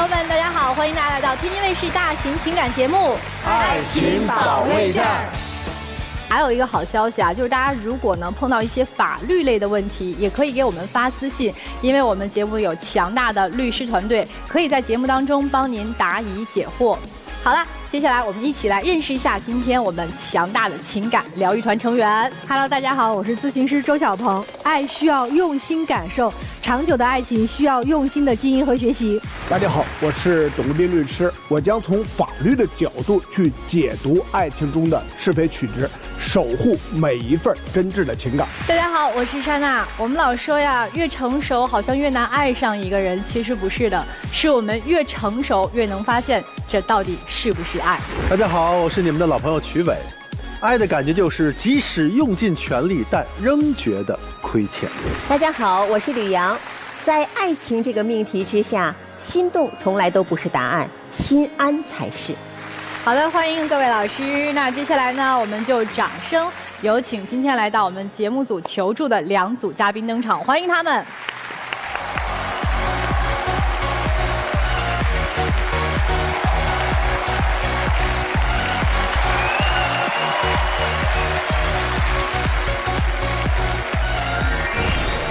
友们，大家好，欢迎大家来到天津卫视大型情感节目《爱情保卫战》。还有一个好消息啊，就是大家如果呢碰到一些法律类的问题，也可以给我们发私信，因为我们节目有强大的律师团队，可以在节目当中帮您答疑解惑。好了，接下来我们一起来认识一下今天我们强大的情感疗愈团成员。Hello， 大家好，我是咨询师周小鹏。爱需要用心感受，长久的爱情需要用心的经营和学习。大家好，我是董斌律师，我将从法律的角度去解读爱情中的是非曲直，守护每一份真挚的情感。大家好，我是莎娜。我们老说呀，越成熟好像越难爱上一个人，其实不是的，是我们越成熟越能发现这到底是不是爱。大家好，我是你们的老朋友曲伟。爱的感觉就是即使用尽全力，但仍觉得亏欠。大家好，我是李阳。在爱情这个命题之下，心动从来都不是答案，心安才是。好的，欢迎各位老师。那接下来呢，我们就掌声有请今天来到我们节目组求助的2组嘉宾登场，欢迎他们。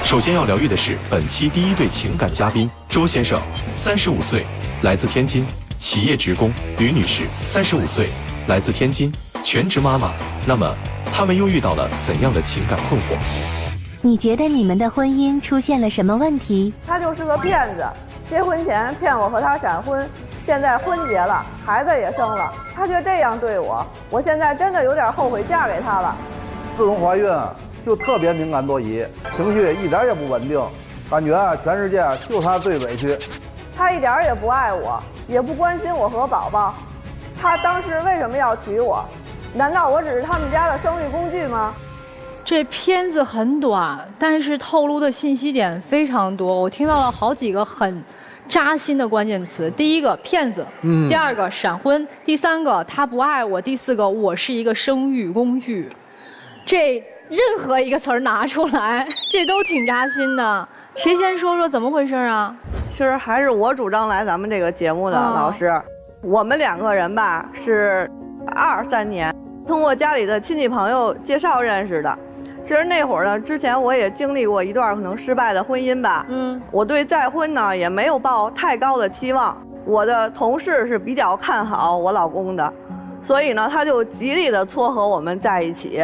首先要疗愈的是本期第一对情感嘉宾周先生，35岁，来自天津，企业职工；吕女士，35岁，来自天津，全职妈妈。那么，他们又遇到了怎样的情感困惑？你觉得你们的婚姻出现了什么问题？他就是个骗子，结婚前骗我和他闪婚，现在婚结了，孩子也生了，他却这样对我，我现在真的有点后悔嫁给他了。自从怀孕就特别敏感多疑，情绪一点也不稳定，感觉全世界就他最委屈。他一点也不爱我，也不关心我和宝宝。他当时为什么要娶我？难道我只是他们家的生育工具吗？这片子很短，但是透露的信息点非常多，我听到了好几个很扎心的关键词。第一个骗子，第二个闪婚，第三个他不爱我，第四个我是一个生育工具。这任何一个词儿拿出来，这都挺扎心的。谁先说说怎么回事啊？其实还是我主张来咱们这个节目的，老师。我们2个人吧是23年，通过家里的亲戚朋友介绍认识的。其实那会儿呢，之前我也经历过一段可能失败的婚姻吧。我对再婚呢也没有抱太高的期望。我的同事是比较看好我老公的。所以呢，他就极力的撮合我们在一起，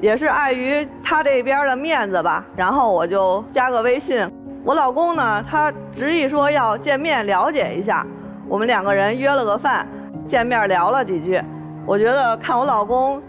也是碍于他这边的面子吧，然后我就加个微信。我老公呢，他执意说要见面了解一下，我们2个人约了个饭，见面聊了几句。我觉得看我老公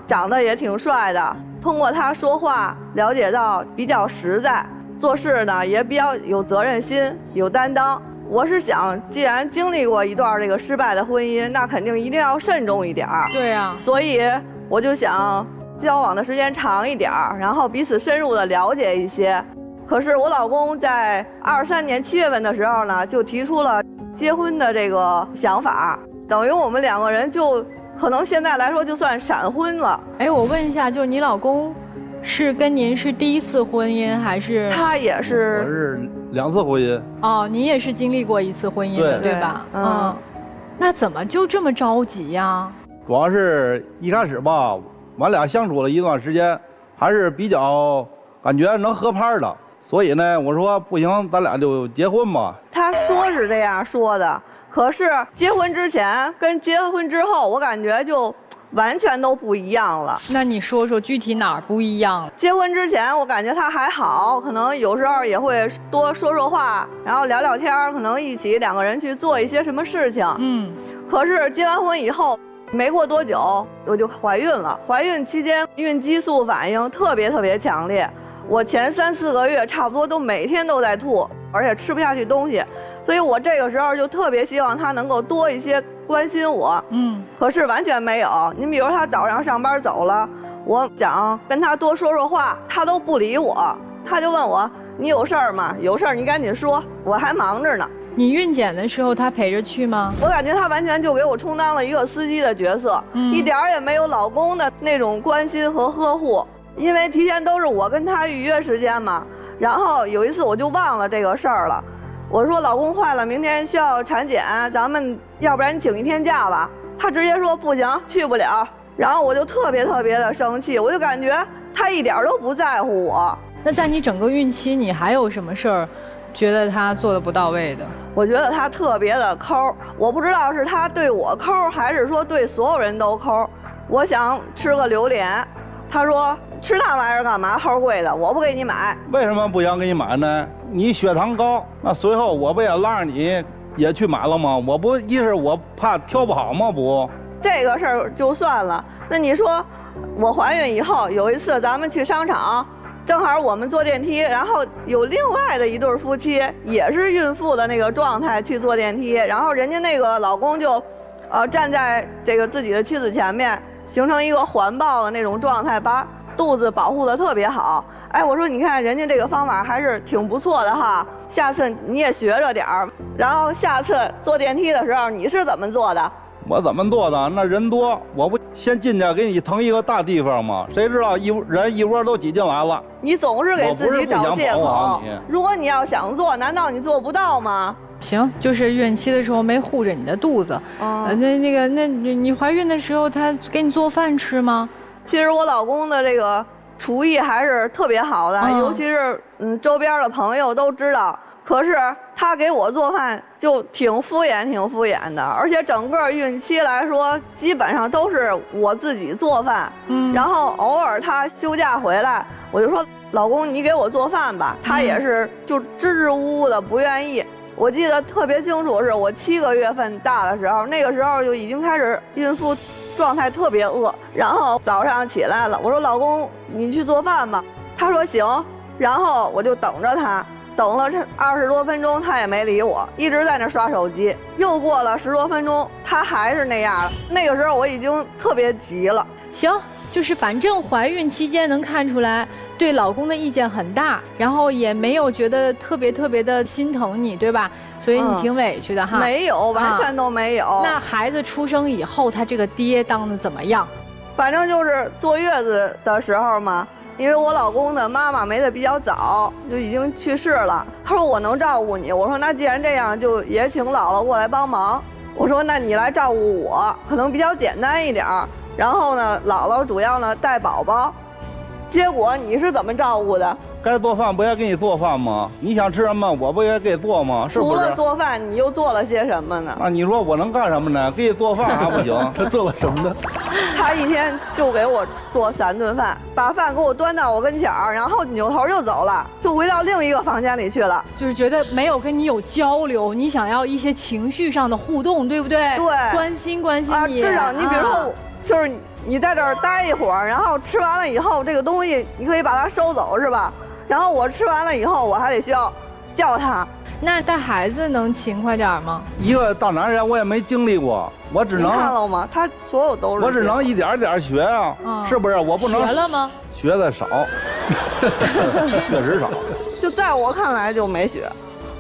长得也挺帅的，通过他说话了解到比较实在，做事呢也比较有责任心，有担当。我是想，既然经历过一段这个失败的婚姻，那肯定一定要慎重一点儿。对啊，所以我就想交往的时间长一点儿，然后彼此深入的了解一些。可是我老公在23年7月份的时候呢，就提出了结婚的这个想法，等于我们2个人就可能现在来说就算闪婚了。哎，我问一下，就是你老公是跟您是第一次婚姻还是？他也是。我是2次婚姻。哦，你也是经历过1次婚姻的，对吧？那怎么就这么着急呀？主要是一开始吧，俺俩相处了一段时间，还是比较感觉能合拍的，所以呢，我说不行，咱俩就结婚吧。他说是这样说的，可是结婚之前跟结婚之后，我感觉就完全都不一样了。那你说说具体哪儿不一样？结婚之前我感觉他还好，可能有时候也会多说说话，然后聊聊天，可能一起2个人去做一些什么事情。可是结完婚以后没过多久我就怀孕了，怀孕期间孕激素反应特别强烈，我前3、4个月差不多都每天都在吐，而且吃不下去东西，所以我这个时候就特别希望他能够多一些关心我。可是完全没有。你比如他早上上班走了，我想跟他多说说话，他都不理我，他就问我你有事儿吗？有事儿你赶紧说，我还忙着呢。你孕检的时候他陪着去吗？我感觉他完全就给我充当了一个司机的角色，一点儿也没有老公的那种关心和呵护。因为提前都是我跟他预约时间嘛，然后有一次我就忘了这个事儿了，我说老公坏了，明天需要产检，咱们要不然你请1天假吧。他直接说不行，去不了。然后我就特别的生气，我就感觉他一点都不在乎我。那在你整个孕期，你还有什么事儿觉得他做的不到位的？我觉得他特别的抠，我不知道是他对我抠，还是说对所有人都抠。我想吃个榴莲，他说吃那玩意儿干嘛？齁贵的，我不给你买。为什么不想给你买呢？你血糖高，那随后我不也拉着你也去买了吗？我不一是我怕调不好吗？不，这个事儿就算了。那你说我怀孕以后有一次咱们去商场，正好我们坐电梯，然后有另外的一对夫妻也是孕妇的那个状态去坐电梯，然后人家那个老公就站在这个自己的妻子前面，形成一个环抱的那种状态，把肚子保护得特别好。哎，我说你看人家这个方法还是挺不错的哈，下次你也学着点儿。然后下次坐电梯的时候你是怎么做的？我怎么做的？那人多，我不先进去给你腾一个大地方吗？谁知道人一窝都挤进来了。你总是给自己找借口。如果你要想做，难道你做不到吗？行，就是孕期的时候没护着你的肚子。那你怀孕的时候他给你做饭吃吗？其实我老公的这个厨艺还是特别好的，尤其是周边的朋友都知道。可是他给我做饭就挺敷衍的，而且整个孕期来说，基本上都是我自己做饭。然后偶尔他休假回来，我就说老公你给我做饭吧，他也是就支支吾吾的不愿意。我记得特别清楚，是我7个月份大的时候，那个时候就已经开始孕妇状态特别饿，然后早上起来了，我说老公你去做饭吧，他说行，然后我就等着他。等了20多分钟，他也没理我，一直在那刷手机。又过了10多分钟，他还是那样。那个时候我已经特别急了。行，就是反正怀孕期间能看出来对老公的意见很大，然后也没有觉得特别的心疼你，对吧？所以你挺委屈的哈。没有，完全都没有。那孩子出生以后，他这个爹当的怎么样？反正就是坐月子的时候嘛。因为我老公的妈妈没得比较早，就已经去世了。他说我能照顾你，我说那既然这样，就也请姥姥过来帮忙。我说那你来照顾我，可能比较简单一点。然后呢，姥姥主要呢带宝宝。结果你是怎么照顾的？该做饭不也给你做饭吗？你想吃什么，我不也给做吗？是不是？除了做饭，你又做了些什么呢？啊，你说我能干什么呢？给你做饭还不行？他做了什么呢？他一天就给我做3顿饭，把饭给我端到我跟前儿，然后扭头就走了，就回到另一个房间里去了。就是觉得没有跟你有交流，你想要一些情绪上的互动，对不对？对，关心你。至少你比如说，就是你在这儿待一会儿，然后吃完了以后，这个东西你可以把它收走，是吧？然后我吃完了以后，我还得需要叫他。那带孩子能勤快点吗？一个大男人我也没经历过，我只能。你看了吗？他所有都是。我只能一点点学啊，是不是？我不能。学了吗？学的少，确实少。就在我看来就没学。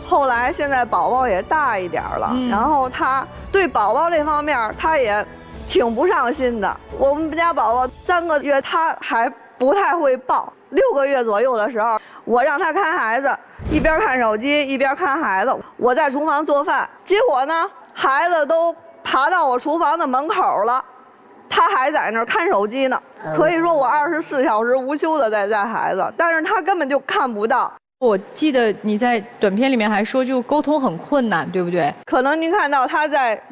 后来现在宝宝也大一点了，然后他对宝宝这方面他也挺不上心的。我们家宝宝3个月他还不太会抱，6个月左右的时候，我让他看孩子，一边看手机一边看孩子。我在厨房做饭，结果呢，孩子都爬到我厨房的门口了，他还在那儿看手机呢。可以说我24小时无休的在带孩子，但是他根本就看不到。我记得你在短片里面还说，就沟通很困难，对不对？可能您看到他在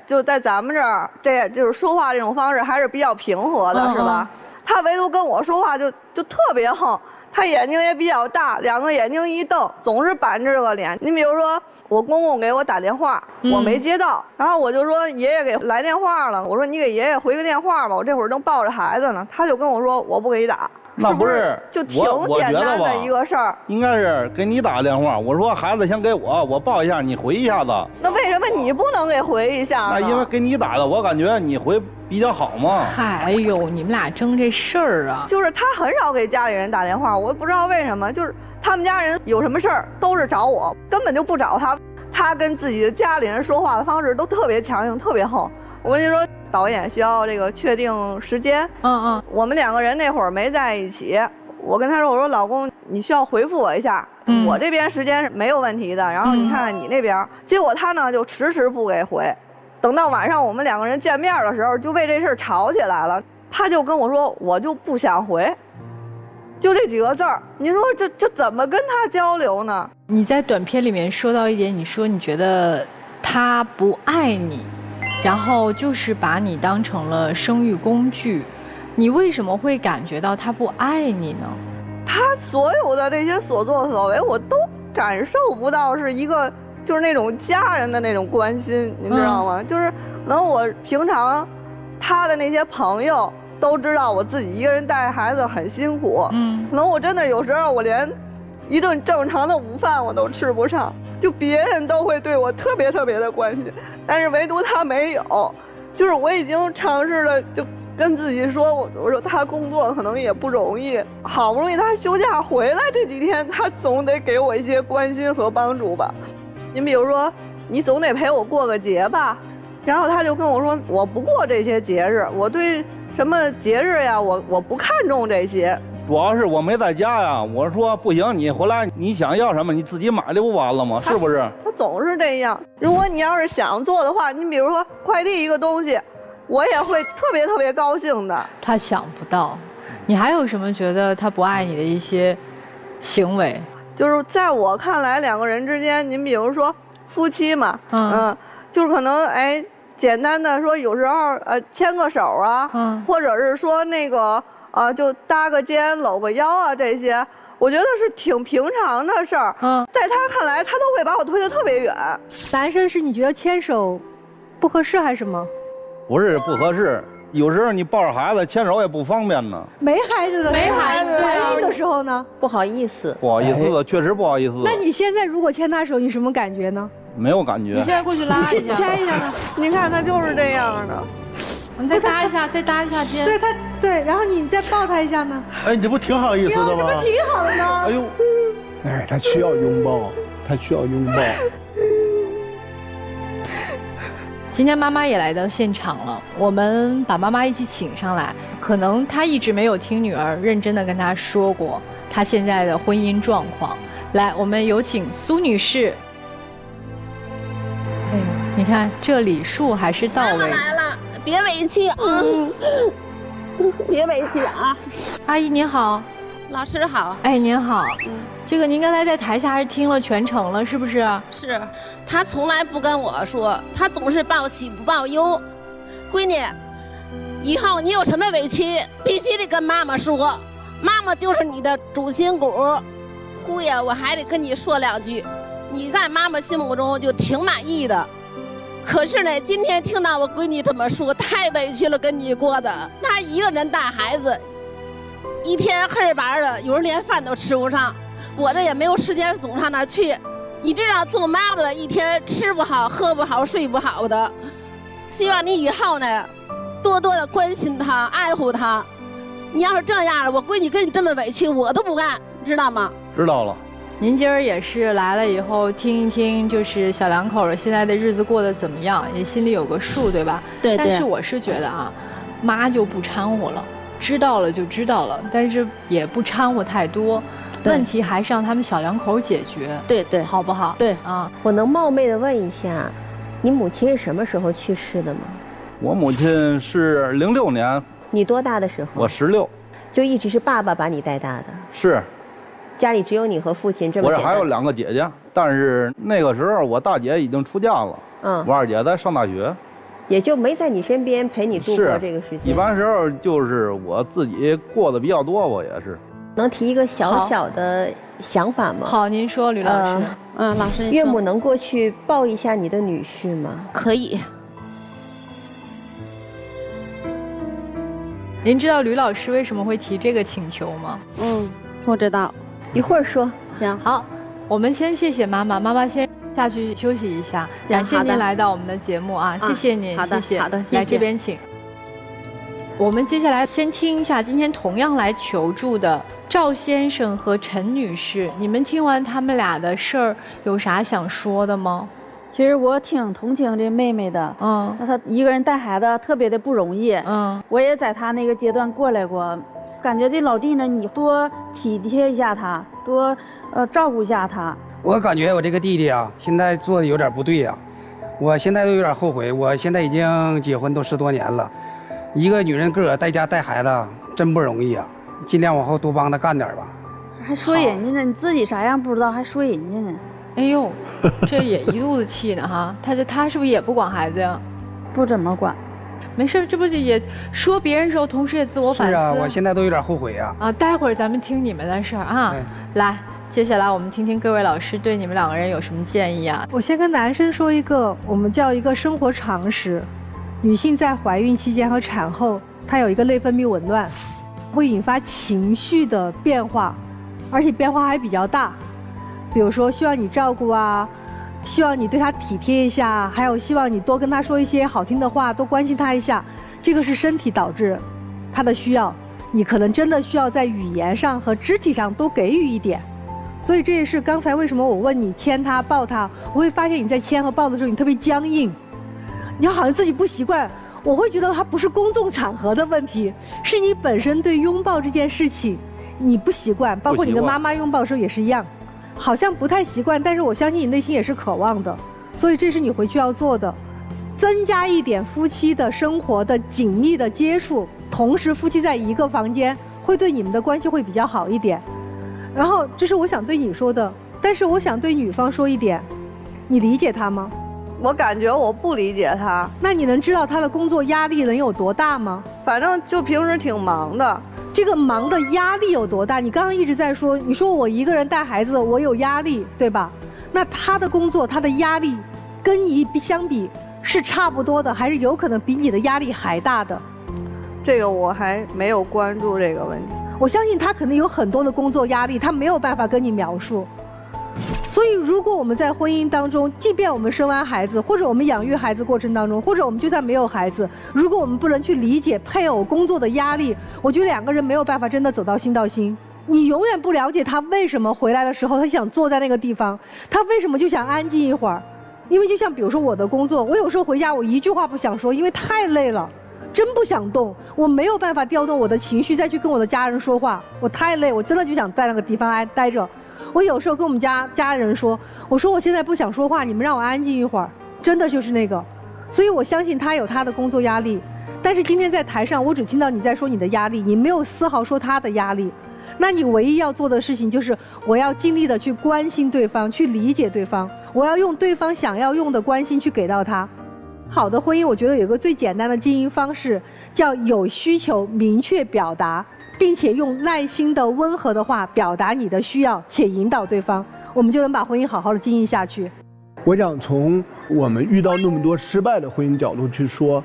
咱们这儿，这就是说话这种方式还是比较平和的，是吧？他唯独跟我说话就特别横，他眼睛也比较大，2个眼睛一瞪，总是板着个脸。你比如说，我公公给我打电话，我没接到，然后我就说爷爷给来电话了，我说你给爷爷回个电话吧，我这会儿正抱着孩子呢。他就跟我说我不给你打。那不是就挺简单的一个事儿，应该是给你打个电话。我说孩子先给我抱一下，你回一下子。那为什么你不能给回一下呢？那因为给你打的，我感觉你回比较好嘛。哎呦，你们俩争这事儿啊！就是他很少给家里人打电话，我也不知道为什么，就是他们家人有什么事儿都是找我，根本就不找他。他跟自己的家里人说话的方式都特别强硬，特别横。我跟你说，导演需要这个确定时间。我们2个人那会儿没在一起，我跟他说，我说老公，你需要回复我一下，我这边时间是没有问题的，然后你看看你那边。结果他呢就迟迟不给回，等到晚上我们2个人见面的时候，就为这事吵起来了。他就跟我说，我就不想回，就这几个字儿。你说这怎么跟他交流呢？你在短片里面说到一点，你说你觉得他不爱你，然后就是把你当成了生育工具。你为什么会感觉到他不爱你呢？他所有的这些所作所为，我都感受不到是一个就是那种家人的那种关心，你知道吗？就是可能我平常他的那些朋友都知道我自己一个人带孩子很辛苦，可能我真的有时候我连一顿正常的午饭我都吃不上，就别人都会对我特别的关心，但是唯独他没有。就是我已经尝试了，就跟自己说，我说他工作可能也不容易，好不容易他休假回来这几天，他总得给我一些关心和帮助吧。你比如说，你总得陪我过个节吧。然后他就跟我说，我不过这些节日，我对什么节日呀，我不看重这些。主要是我没在家呀，我说不行，你回来你想要什么你自己买的不完了吗？是不是？他总是这样。如果你要是想做的话，你比如说快递一个东西，我也会特别高兴的。他想不到，你还有什么觉得他不爱你的一些行为？就是在我看来，2个人之间，您比如说夫妻嘛，就是可能简单的说，有时候牵个手啊，或者是说那个就搭个肩、搂个腰啊，这些，我觉得是挺平常的事儿。在他看来，他都会把我推得特别远。男生是你觉得牵手不合适还是什么？不是不合适，有时候你抱着孩子牵手也不方便呢。没孩子的，没孩子怀孕的时候呢？不好意思，不好意思，确实不好意思。那你现在如果牵他手，你什么感觉呢？没有感觉。你现在过去拉一下，牵一下呢？你看他就是这样的。你再搭一下，再搭一下肩。对他，对，然后你再抱他一下呢？哎，你这不挺好意思的吗？这不挺好的吗？哎呦，他需要拥抱，他需要拥抱。今天妈妈也来到现场了，我们把妈妈一起请上来。可能她一直没有听女儿认真的跟她说过她现在的婚姻状况。来，我们有请苏女士。哎呦，你看这礼数还是到位。妈妈来了，别委屈啊，别委屈啊。阿姨您好。老师好。哎，您好。这个您刚才在台下还是听了全程了，是不是？是，他从来不跟我说，他总是报喜不报忧。闺女，以后你有什么委屈，必须得跟妈妈说，妈妈就是你的主心骨。姑爷，我还得跟你说2句，你在妈妈心目中就挺满意的。可是呢，今天听到我闺女这么说，太委屈了，跟你过的。她一个人带孩子，一天黑白的，有时连饭都吃不上。我这也没有时间总上那儿去，你这样做妈妈的，一天吃不好、喝不好、睡不好的。希望你以后呢，多多的关心她、爱护她。你要是这样了，我闺女跟你这么委屈，我都不干，知道吗？知道了。您今儿也是来了以后听一听，就是小两口现在的日子过得怎么样，也心里有个数，对吧？对。但是我是觉得啊，妈就不掺和了，知道了就知道了，但是也不掺和太多。问题还是让他们小两口解决，对，好不好？对啊，我能冒昧的问一下，你母亲是什么时候去世的吗？我母亲是06年。你多大的时候？我16。就一直是爸爸把你带大的？是。家里只有你和父亲这么简单？我这还有2个姐姐，但是那个时候我大姐已经出嫁了，我二姐在上大学，也就没在你身边陪你度过这个时间。一般时候就是我自己过得比较多，我也是。能提一个小小的想法吗？好，您说，吕老师。老师，岳母能过去抱一下你的女婿吗？可以。您知道吕老师为什么会提这个请求吗？不知道，一会儿说。行，好，我们先谢谢妈妈，妈妈先下去休息一下。感谢您来到我们的节目啊，谢谢您，谢谢。好的，谢谢。来这边请。我们接下来先听一下今天同样来求助的赵先生和陈女士，你们听完他们俩的事儿，有啥想说的吗？其实我挺同情这妹妹的，那她一个人带孩子特别的不容易，我也在她那个阶段过来过，感觉这老弟呢，你多体贴一下他，多照顾一下他。我感觉我这个弟弟啊，现在做的有点不对呀，我现在都有点后悔。我现在已经结婚都10多年了，一个女人个儿带家带孩子真不容易啊，尽量往后多帮她干点吧。还说人家呢，你自己啥样不知道，还说人家呢。哎呦，这也一肚子气呢哈！他是不是也不管孩子呀？不怎么管。没事，这不是也说别人的时候，同时也自我反思。是啊，我现在都有点后悔啊。啊，待会儿咱们听你们的事儿啊。来，接下来我们听听各位老师对你们2个人有什么建议啊？我先跟男生说一个，我们叫一个生活常识：女性在怀孕期间和产后，她有一个内分泌紊乱，会引发情绪的变化，而且变化还比较大。比如说，希望你照顾啊。希望你对他体贴一下，还有希望你多跟他说一些好听的话，多关心他一下。这个是身体导致他的需要，你可能真的需要在语言上和肢体上多给予一点。所以这也是刚才为什么我问你牵他抱他，我会发现你在牵和抱的时候你特别僵硬，你好像自己不习惯。我会觉得它不是公众场合的问题，是你本身对拥抱这件事情你不习惯，包括你跟妈妈拥抱的时候也是一样。好像不太习惯，但是我相信你内心也是渴望的，所以这是你回去要做的，增加一点夫妻的生活的紧密的接触，同时夫妻在一个房间，会对你们的关系会比较好一点。然后这是我想对你说的，但是我想对女方说一点，你理解她吗？我感觉我不理解她。那你能知道她的工作压力能有多大吗？反正就平时挺忙的。这个忙的压力有多大？你刚刚一直在说，你说我一个人带孩子，我有压力，对吧？那他的工作，他的压力，跟你相比是差不多的，还是有可能比你的压力还大的？这个我还没有关注这个问题。我相信他可能有很多的工作压力，他没有办法跟你描述。所以，如果我们在婚姻当中，即便我们生完孩子，或者我们养育孩子过程当中，或者我们就算没有孩子，如果我们不能去理解配偶工作的压力，我觉得2个人没有办法真的走到心到心。你永远不了解他为什么回来的时候他想坐在那个地方，他为什么就想安静一会儿。因为就像比如说我的工作，我有时候回家我一句话不想说，因为太累了，真不想动，我没有办法调动我的情绪再去跟我的家人说话，我太累，我真的就想在那个地方待着。我有时候跟我们家人说，我说我现在不想说话，你们让我安静一会儿，真的就是那个。所以我相信他有他的工作压力，但是今天在台上我只听到你在说你的压力，你没有丝毫说他的压力。那你唯一要做的事情就是我要尽力的去关心对方，去理解对方，我要用对方想要用的关心去给到他。好的婚姻我觉得有个最简单的经营方式，叫有需求明确表达，并且用耐心的温和的话表达你的需要，且引导对方，我们就能把婚姻好好的经营下去。我想从我们遇到那么多失败的婚姻角度去说，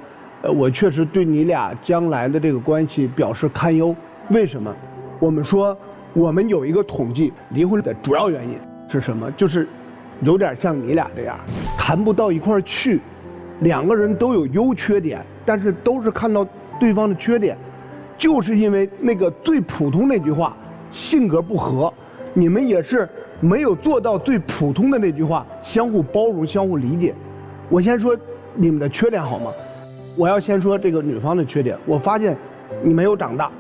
我确实对你俩将来的这个关系表示堪忧。为什么？我们说我们有一个统计，离婚的主要原因是什么？就是有点像你俩这样，谈不到一块儿去，2个人都有优缺点，但是都是看到对方的缺点。就是因为那个最普通那句话，性格不合，你们也是没有做到最普通的那句话，相互包容、相互理解。我先说你们的缺点好吗？我要先说这个女方的缺点。我发现你没有长大，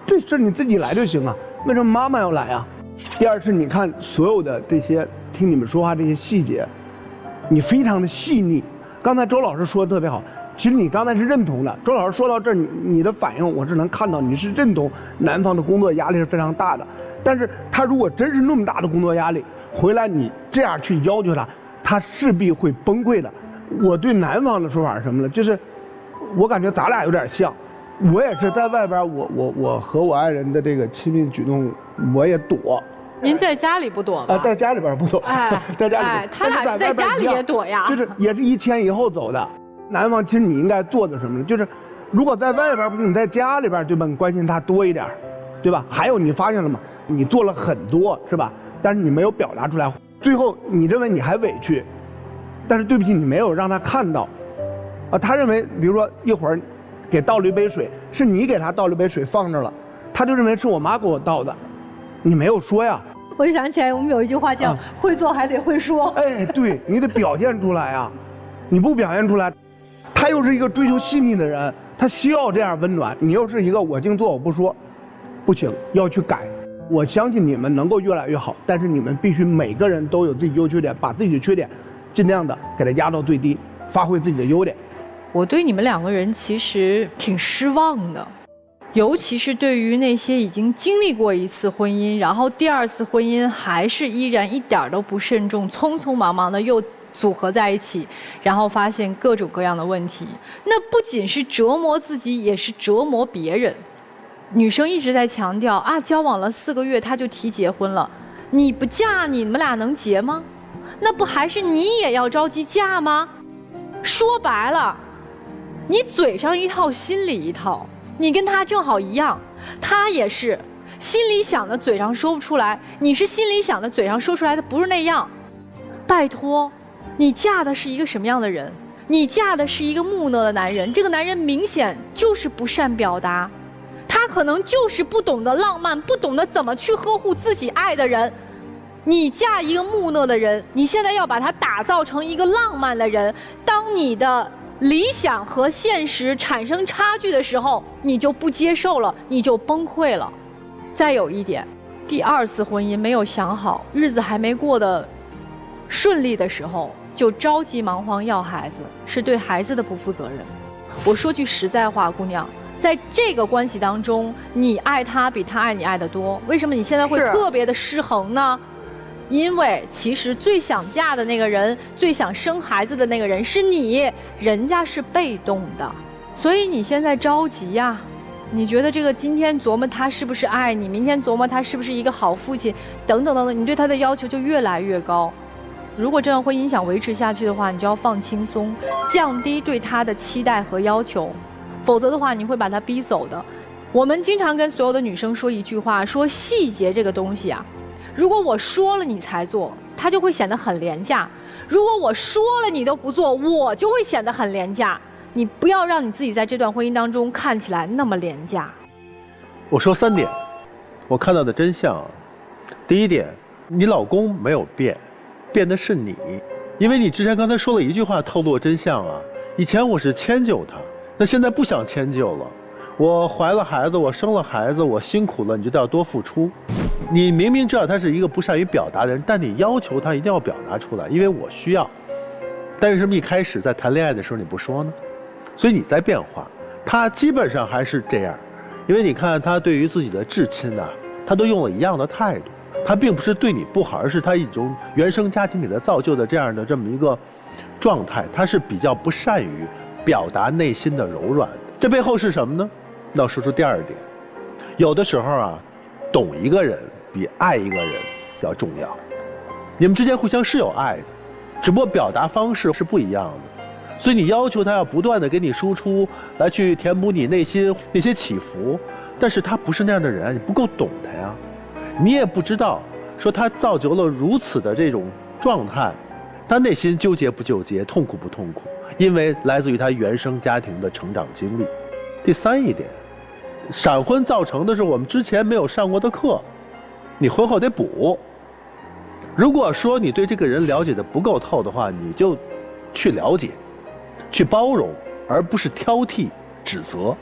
这事你自己来就行了，为什么妈妈要来啊？第二是你看所有的这些听你们说话这些细节，你非常的细腻。刚才周老师说的特别好。其实你刚才是认同的，周老师说到这儿，你的反应我是能看到，你是认同男方的工作压力是非常大的。但是他如果真是那么大的工作压力，回来你这样去要求他，他势必会崩溃的。我对男方的说法是什么呢？就是我感觉咱俩有点像，我也是在外边，我和我爱人的这个亲密举动，我也躲。您在家里不躲吧？在家里边不躲，在家里边。他俩是在家里也躲呀。就是也是1前1后走的。男方其实你应该做的什么呢？就是如果在外边不是你在家里边，对吧？你关心他多一点，对吧？还有你发现了吗？你做了很多，是吧？但是你没有表达出来，最后你认为你还委屈，但是对不起，你没有让他看到，他认为比如说一会儿给倒了一杯水，是你给他倒了一杯水放这了，他就认为是我妈给我倒的，你没有说呀。我就想起来我们有一句话叫会做还得会说。哎，对，你得表现出来啊，你不表现出来。他又是一个追求细腻的人，他需要这样温暖。你又是一个我净做我不说，不行，要去改。我相信你们能够越来越好，但是你们必须每个人都有自己优缺点，把自己的缺点尽量的给它压到最低，发挥自己的优点。我对你们两个人其实挺失望的，尤其是对于那些已经经历过一次婚姻，然后第二次婚姻还是依然一点都不慎重，匆匆忙忙的又组合在一起，然后发现各种各样的问题，那不仅是折磨自己，也是折磨别人。女生一直在强调啊，交往了4个月他就提结婚了，你不嫁你们俩能结吗？那不还是你也要着急嫁吗？说白了，你嘴上一套心里一套，你跟他正好一样，他也是心里想的嘴上说不出来，你是心里想的嘴上说出来的不是那样。拜托，你嫁的是一个什么样的人？你嫁的是一个木讷的男人，这个男人明显就是不善表达，他可能就是不懂得浪漫，不懂得怎么去呵护自己爱的人。你嫁一个木讷的人，你现在要把他打造成一个浪漫的人，当你的理想和现实产生差距的时候，你就不接受了，你就崩溃了。再有一点，第二次婚姻没有想好，日子还没过得顺利的时候，就着急忙慌要孩子，是对孩子的不负责任。我说句实在话，姑娘，在这个关系当中，你爱他比他爱你爱得多。为什么你现在会特别的失衡呢？因为其实最想嫁的那个人，最想生孩子的那个人是你，人家是被动的，所以你现在着急呀。你觉得这个今天琢磨他是不是爱你，明天琢磨他是不是一个好父亲，等等等等，你对他的要求就越来越高。如果这段婚姻想维持下去的话，你就要放轻松，降低对他的期待和要求，否则的话你会把他逼走的。我们经常跟所有的女生说一句话，说细节这个东西啊，如果我说了你才做，它就会显得很廉价；如果我说了你都不做，我就会显得很廉价。你不要让你自己在这段婚姻当中看起来那么廉价。我说3点，我看到的真相。第一点，你老公没有变，变的是你，因为你之前刚才说了一句话透露了真相啊。以前我是迁就他，那现在不想迁就了。我怀了孩子，我生了孩子，我辛苦了，你就得要多付出。你明明知道他是一个不善于表达的人，但你要求他一定要表达出来，因为我需要。但为什么一开始在谈恋爱的时候你不说呢？所以你在变化，他基本上还是这样。因为你看他对于自己的至亲啊，他都用了一样的态度。他并不是对你不好，而是他一种原生家庭给他造就的这么一个状态，他是比较不善于表达内心的柔软。这背后是什么呢？要说出第二点，有的时候啊，懂一个人比爱一个人要重要。你们之间互相是有爱的，只不过表达方式是不一样的。所以你要求他要不断的给你输出，来去填补你内心那些起伏，但是他不是那样的人，你不够懂他呀。你也不知道说他造就了如此的这种状态，他内心纠结不纠结，痛苦不痛苦，因为来自于他原生家庭的成长经历。第三一点，闪婚造成的是我们之前没有上过的课，你婚后得补。如果说你对这个人了解的不够透的话，你就去了解，去包容，而不是挑剔指责，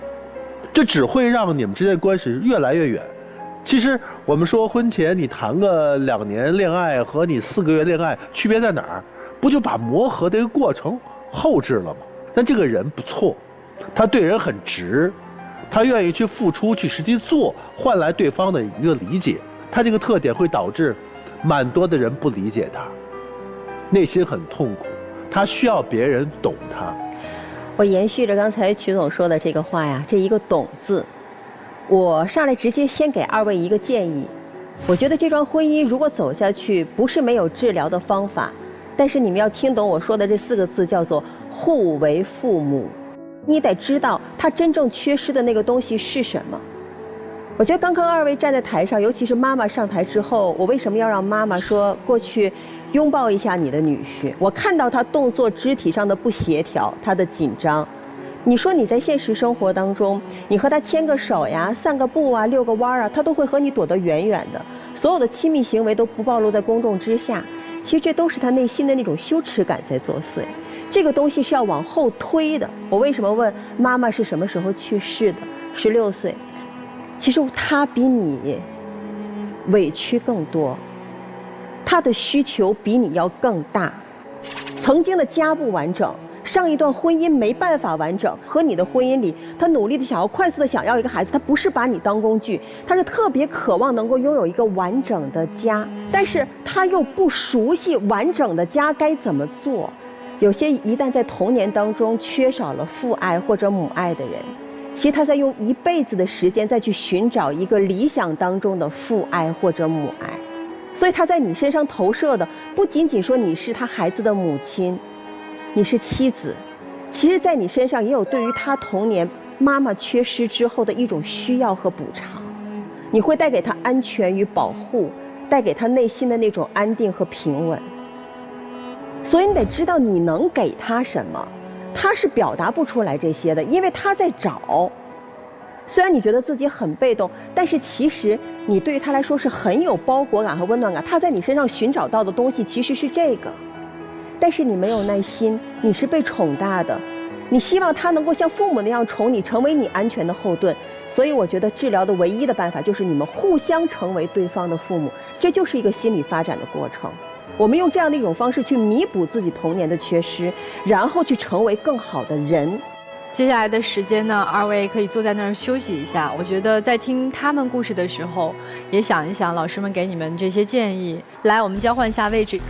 这只会让你们之间的关系越来越远。其实我们说婚前你谈个2年恋爱和你4个月恋爱区别在哪儿？不就把磨合的一个过程后置了吗？但这个人不错，他对人很直，他愿意去付出，去实际做，换来对方的一个理解。他这个特点会导致蛮多的人不理解他，内心很痛苦，他需要别人懂他。我延续着刚才曲总说的这个话呀，这一个懂字，我上来直接先给2位一个建议。我觉得这桩婚姻如果走下去，不是没有治疗的方法，但是你们要听懂我说的这4个字，叫做互为父母。你得知道他真正缺失的那个东西是什么。我觉得刚刚2位站在台上，尤其是妈妈上台之后，我为什么要让妈妈说过去拥抱一下你的女婿？我看到他动作肢体上的不协调，他的紧张。你说你在现实生活当中，你和他牵个手呀、散个步啊、遛个弯啊，他都会和你躲得远远的，所有的亲密行为都不暴露在公众之下。其实这都是他内心的那种羞耻感在作祟。这个东西是要往后推的。我为什么问妈妈是什么时候去世的？16岁。其实他比你委屈更多，他的需求比你要更大。曾经的家不完整，上一段婚姻没办法完整，和你的婚姻里，他努力的想要快速的想要一个孩子，他不是把你当工具，他是特别渴望能够拥有一个完整的家，但是他又不熟悉完整的家该怎么做。有些一旦在童年当中缺少了父爱或者母爱的人，其实他在用一辈子的时间再去寻找一个理想当中的父爱或者母爱，所以他在你身上投射的不仅仅说你是他孩子的母亲，你是妻子，其实在你身上也有对于他童年妈妈缺失之后的一种需要和补偿，你会带给他安全与保护，带给他内心的那种安定和平稳。所以你得知道你能给他什么，他是表达不出来这些的，因为他在找。虽然你觉得自己很被动，但是其实你对于他来说是很有包裹感和温暖感，他在你身上寻找到的东西其实是这个。但是你没有耐心，你是被宠大的，你希望他能够像父母那样宠你，成为你安全的后盾。所以我觉得治疗的唯一的办法就是你们互相成为对方的父母，这就是一个心理发展的过程。我们用这样的一种方式去弥补自己童年的缺失，然后去成为更好的人。接下来的时间呢，二位可以坐在那儿休息一下。我觉得在听他们故事的时候，也想一想老师们给你们这些建议。来，我们交换一下位置。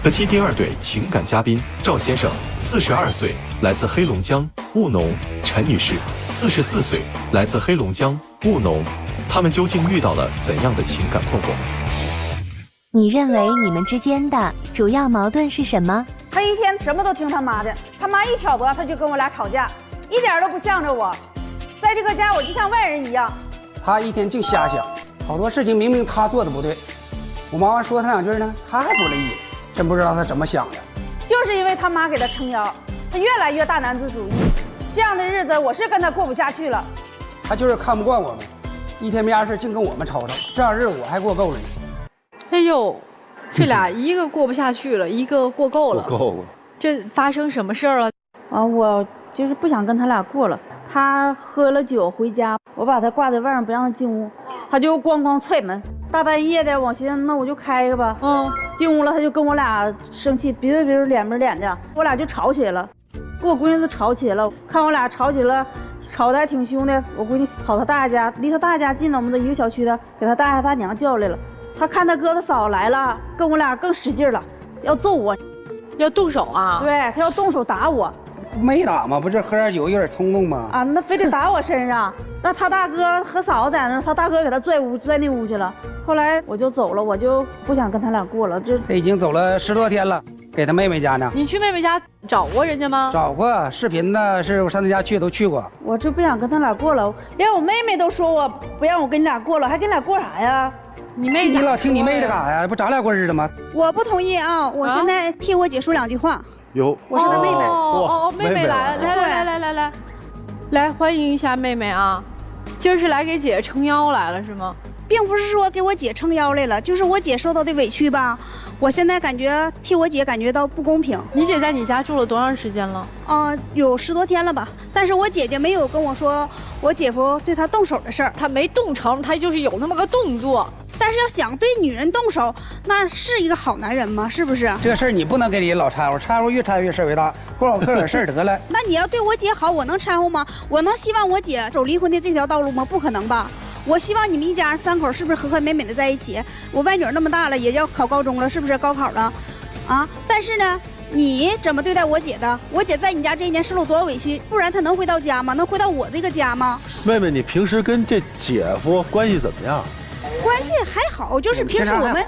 本期第二对情感嘉宾赵先生，42岁，来自黑龙江务农；陈女士，44岁，来自黑龙江务农。他们究竟遇到了怎样的情感困惑？你认为你们之间的主要矛盾是什么？他一天什么都听他妈的，他妈一挑拨他就跟我俩吵架，一点都不向着我。在这个家我就像外人一样。他一天净瞎想，好多事情明明他做的不对，我妈妈说他两句呢，他还不乐意，真不知道他怎么想的。就是因为他妈给他撑腰，他越来越大男子主义，这样的日子我是跟他过不下去了。他就是看不惯我们，一天没啥事净跟我们吵吵，这样日子我还过够了呢。哎呦，这俩一个过不下去了，一个过够了。过够了。这发生什么事儿了？啊，我就是不想跟他俩过了。他喝了酒回家，我把他挂在外面不让他进屋，他就咣咣踹门。大半夜的，我寻思那我就开个吧。进屋了他就跟我俩生气，鼻子鼻子脸不脸的，我俩就吵起来了。跟我闺女都吵起来了，看我俩吵起了，吵得还挺凶的。我闺女跑他大爷家，离他大爷家近了，我们都一个小区的，给他大爷大娘叫来了。他看他哥他嫂来了，跟我俩更使劲了，要揍我，要动手啊？对，他要动手打我。没打吗？不是喝点酒有点冲动吗？啊，那非得打我身上。那他大哥和嫂子在那，他大哥给他拽那屋去了。后来我就走了，我就不想跟他俩过了。这已经走了10多天了，给他妹妹家呢。你去妹妹家找过人家吗？找过，视频呢，是我上他家去都去过。我就不想跟他俩过了，连我妹妹都说我不让我跟你俩过了，还跟你俩过啥呀？你妹，你老听你妹的干啥呀？不咱俩过日子吗？我不同意啊！我现在替我姐说2句话。有，我是她妹妹。妹妹来了，来欢迎一下妹妹啊！今儿是来给姐撑腰来了是吗？并不是说给我姐撑腰来了，就是我姐受到的委屈吧，我现在感觉替我姐感觉到不公平。你姐在你家住了多长时间了？有10多天了吧。但是我姐姐没有跟我说我姐夫对她动手的事儿，她没动成，她就是有那么个动作。但是要想对女人动手，那是一个好男人吗？是不是？这个事儿你不能给你老掺和，掺和越掺越事儿越大，过好个事儿得了。那你要对我姐好，我能掺和吗？我能希望我姐走离婚的这条道路吗？不可能吧。我希望你们一家3口是不是和和美美的在一起？我外女那么大了，也要考高中了，是不是高考了？啊！但是呢，你怎么对待我姐的？我姐在你家这一年受了多少委屈？不然她能回到家吗？能回到我这个家吗？妹妹，你平时跟这姐夫关系怎么样？关系还好，就是平时我们。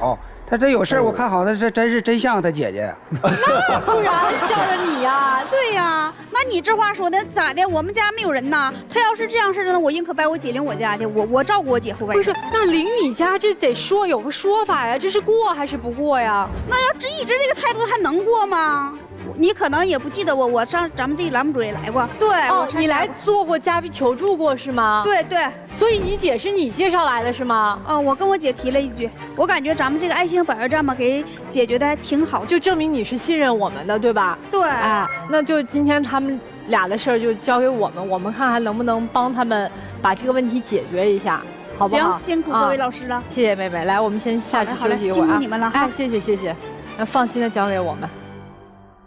他这有事儿，我看好他是真像他姐姐。那不然像着你呀？对呀，那你这话说的咋的？我们家没有人呐。他要是这样式的呢，我宁可把我姐领我家去，我照顾我姐后边。不是，那领你家这得说有个说法呀，这是过还是不过呀？那要一直这个态度还能过吗？你可能也不记得我上咱们这个栏目组也来过。对，哦，你来做过嘉宾求助过是吗？对对。所以你姐是你介绍来的是吗？我跟我姐提了一句，我感觉咱们这个爱心保卫战嘛，给解决的还挺好，就证明你是信任我们的，对吧？对。哎，那就今天他们俩的事儿就交给我们，我们看还能不能帮他们把这个问题解决一下。好不好？行，辛苦各位老师了。谢谢妹妹，来，我们先下去休息一会儿啊。辛苦你们了。哎，谢谢谢谢，那放心的交给我们。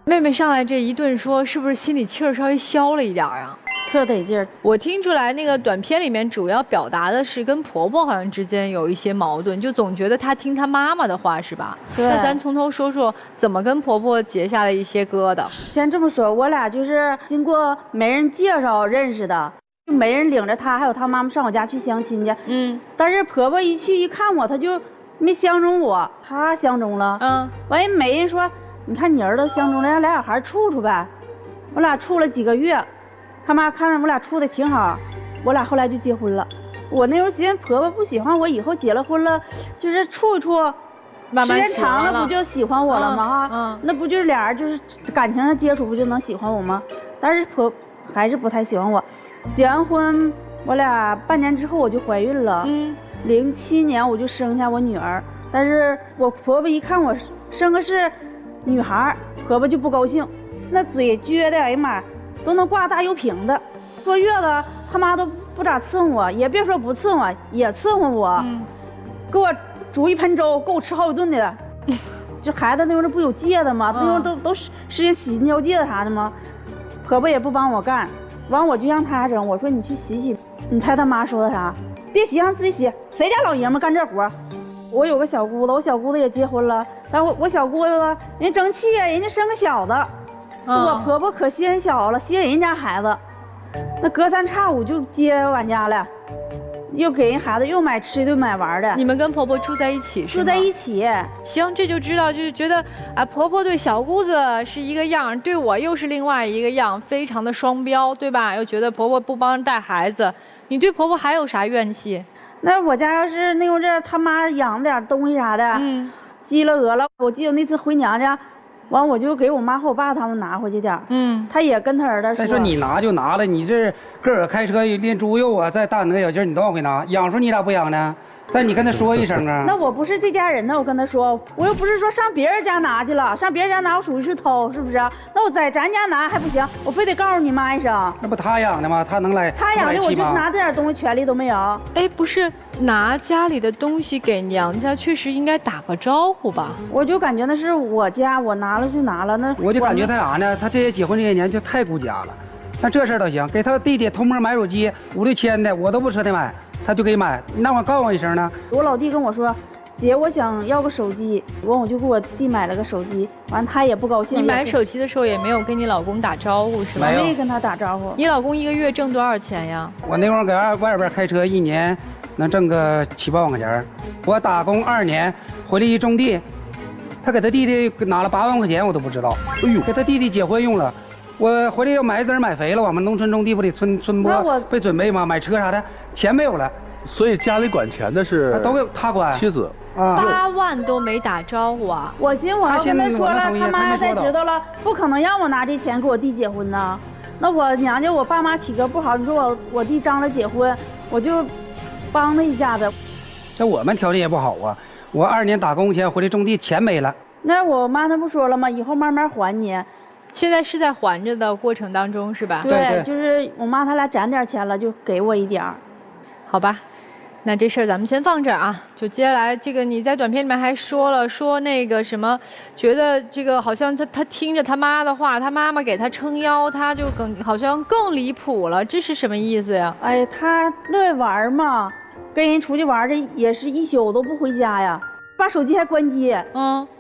妹妹上来这一顿说，是不是心里气儿稍微消了一点啊？特得劲儿。我听出来，那个短片里面主要表达的是跟婆婆好像之间有一些矛盾，就总觉得她听她妈妈的话，是吧？对。那咱从头说说怎么跟婆婆结下了一些疙瘩。先这么说，我俩就是经过媒人介绍认识的。就媒人领着她还有她妈妈上我家去相亲去，但是婆婆一去一看我，她就没相中我，她相中了，完人媒人说，你看你儿子相中了，让俩小孩处处呗。我俩处了几个月，他妈看着我俩处的挺好，我俩后来就结婚了。我那时候寻思婆婆不喜欢我，以后结了婚了，就是处一处，慢慢时间长了不就喜欢我了吗？那不就是俩人就是感情上接触不就能喜欢我吗？但是婆还是不太喜欢我。结完婚，我俩半年之后我就怀孕了。07年我就生下我女儿，但是我婆婆一看我生个是女孩，婆婆就不高兴，那嘴撅的，哎呀妈，都能挂大油瓶的。坐月子，他妈都不咋伺候我，也别说不伺候我，也伺候我，给我煮一盆粥，够我吃好几顿的。这孩子那时候不有戒的吗？那时候都实行洗尿戒的啥的吗？婆婆也不帮我干。完我就让他整，我说你去洗洗，你猜他妈说的啥？别洗，让自己洗。谁家老爷们干这活？我有个小姑子，我小姑子也结婚了，但我小姑子人争气啊，人家生个小子，我婆婆可稀罕小了，稀罕人家孩子，那隔三差五就接俺家了，又给人孩子又买吃的买玩的。你们跟婆婆住在一起是吗？住在一起。行，这就知道，就是觉得啊，婆婆对小姑子是一个样，对我又是另外一个样，非常的双标，对吧？又觉得婆婆不帮着带孩子，你对婆婆还有啥怨气？那我家要是那种这他妈养点东西啥的，鸡了鹅了，我记得那次回娘家。完我就给我妈和我爸他们拿回去点他也跟他儿子说。再说你拿就拿了，你这个儿开车连猪肉啊，再大那个小鸡你都往回拿，养时候你咋不养呢？但你跟他说一声啊。那我不是这家人呢，我跟他说，我又不是说上别人家拿去了，上别人家拿我属于是偷，是不是？那我在咱家拿还不行，我非得告诉你妈一声。那不他养的吗？他能来？他养的，我就是拿这点东西权利都没有。哎，不是拿家里的东西给娘家，确实应该打个招呼吧？我就感觉那是我家，我拿了就拿了。那我就感觉他啥呢？他这些结婚这些年就太顾家了。那这事儿倒行，给他弟弟偷摸买手机5、6千的，我都不舍得买，他就给买。那我告诉我一声呢？我老弟跟我说，姐，我想要个手机，完我就给我弟买了个手机，完他也不高兴。你买手机的时候也没有跟你老公打招呼是吗？没跟他打招呼。你老公一个月挣多少钱呀？我那会儿搁外边开车，一年能挣个7、8万块钱。我打工2年，回来一种地，他给他弟弟拿了8万块钱，我都不知道。哎呦，给他弟弟结婚用了。我回来要买籽买肥了，我们农村种地不得春播被准备吗？买车啥的，钱没有了。所以家里管钱的是都给他管，妻子。8万都没打招呼啊！我寻思我要跟他说了，他妈要再知道了，不可能让我拿这钱给我弟结婚呢。那我娘家我爸妈体格不好，你说我弟张罗结婚，我就帮他一下子。这我们条件也不好啊，我2年打工钱回来种地，钱没了。那我妈她不说了吗？以后慢慢还你。现在是在还着的过程当中是吧？对，就是我妈她俩攒点钱了，就给我一点儿。好吧，那这事儿咱们先放这儿啊。就接下来这个你在短片里面还说了，说那个什么，觉得这个好像他听着他妈的话，他妈妈给他撑腰，他就好像更离谱了，这是什么意思呀？哎，他乐意玩嘛，跟人出去玩这也是一宿都不回家呀。把手机还关机，